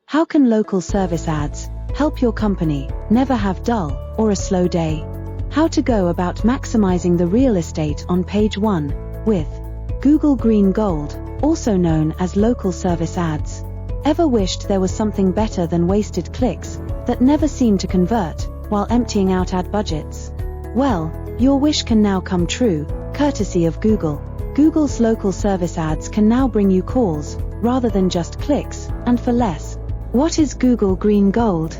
How can local service ads help your company never have dull or a slow day? How to go about maximizing the real estate on page 1 with Google Green Gold, also known as local service ads. Ever wished there was something better than wasted clicks that never seem to convert while emptying out ad budgets? Well, your wish can now come true, courtesy of Google. Google's local service ads can now bring you calls rather than just clicks, and for less. What is Google Green Gold?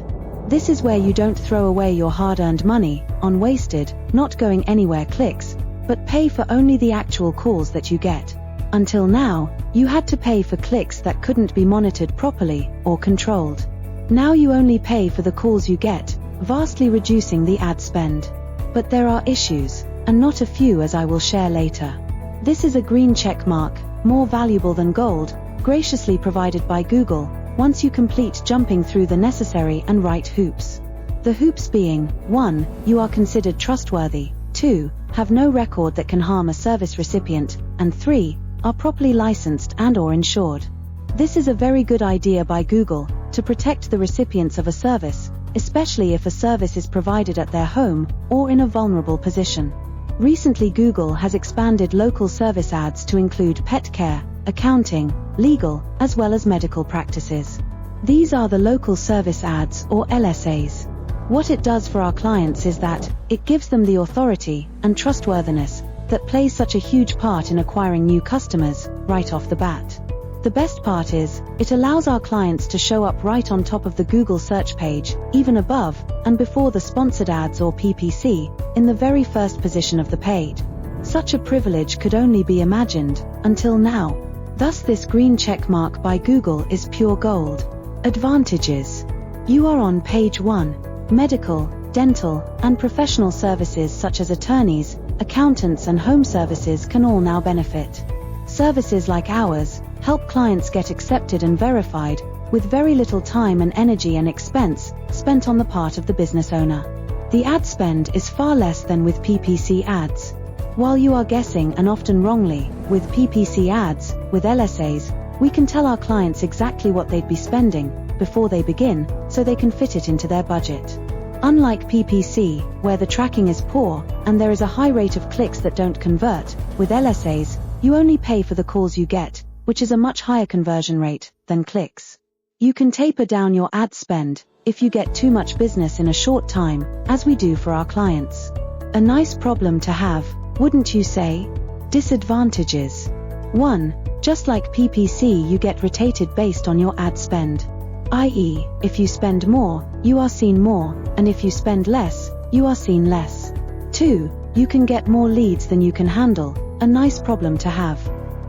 This is where you don't throw away your hard-earned money on wasted, not going anywhere clicks, but pay for only the actual calls that you get. Until now, you had to pay for clicks that couldn't be monitored properly or controlled. Now you only pay for the calls you get, vastly reducing the ad spend. But there are issues, and not a few, as I will share later. This is a green check mark, more valuable than gold, graciously provided by Google, once you complete jumping through the necessary and right hoops. The hoops being, 1. You are considered trustworthy, 2. Have no record that can harm a service recipient, and 3. Are properly licensed and/or insured. This is a very good idea by Google to protect the recipients of a service, especially if a service is provided at their home or in a vulnerable position. Recently, Google has expanded local service ads to include pet care, accounting, legal, as well as medical practices. These are the local service ads, or LSAs. What it does for our clients is that it gives them the authority and trustworthiness that plays such a huge part in acquiring new customers right off the bat. The best part is, it allows our clients to show up right on top of the Google search page, even above and before the sponsored ads or PPC, in the very first position of the page. Such a privilege could only be imagined until now. Thus this green check mark by Google is pure gold. Advantages. You are on page 1. Medical, dental, and professional services such as attorneys, accountants and home services can all now benefit. Services like ours help clients get accepted and verified, with very little time and energy and expense spent on the part of the business owner. The ad spend is far less than with PPC ads. While you are guessing, and often wrongly, with PPC ads, with LSAs, we can tell our clients exactly what they'd be spending before they begin, so they can fit it into their budget. Unlike PPC, where the tracking is poor and there is a high rate of clicks that don't convert, with LSAs, you only pay for the calls you get, which is a much higher conversion rate than clicks. You can taper down your ad spend if you get too much business in a short time, as we do for our clients. A nice problem to have, wouldn't you say? Disadvantages. 1. Just like PPC, you get rated based on your ad spend. i.e., if you spend more, you are seen more, and if you spend less, you are seen less. 2. You can get more leads than you can handle, a nice problem to have.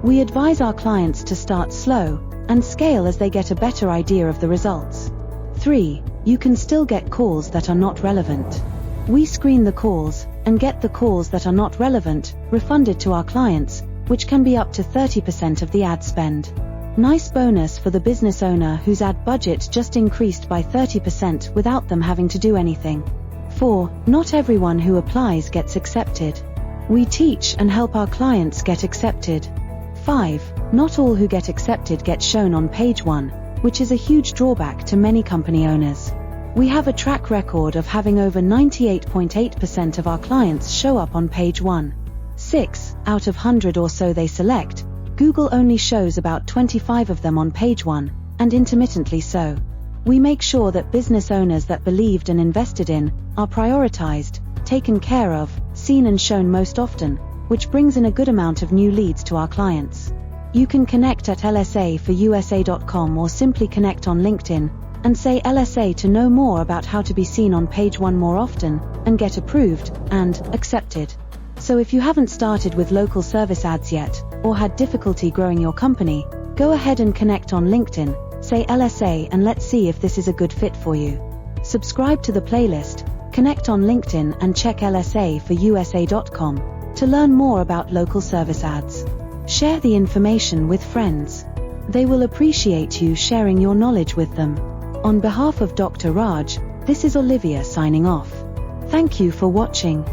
We advise our clients to start slow and scale as they get a better idea of the results. 3. You can still get calls that are not relevant. We screen the calls and get the calls that are not relevant refunded to our clients, which can be up to 30% of the ad spend. Nice bonus for the business owner whose ad budget just increased by 30% without them having to do anything. 4. Not everyone who applies gets accepted. We teach and help our clients get accepted. 5. Not all who get accepted get shown on page 1, which is a huge drawback to many company owners. We have a track record of having over 98.8% of our clients show up on page 1. 6. Out of 100 or so they select, Google only shows about 25 of them on page 1, and intermittently so. We make sure that business owners that believed and invested in are prioritized, taken care of, seen and shown most often, which brings in a good amount of new leads to our clients. You can connect at lsaforusa.com or simply connect on LinkedIn and say LSA to know more about how to be seen on page 1 more often and get approved and accepted. So if you haven't started with local service ads yet, or had difficulty growing your company, go ahead and connect on LinkedIn, say LSA, and let's see if this is a good fit for you. Subscribe to the playlist, connect on LinkedIn and check lsaforusa.com to learn more about local service ads. Share the information with friends. They will appreciate you sharing your knowledge with them. On behalf of Dr. Raj, this is Olivia signing off. Thank you for watching.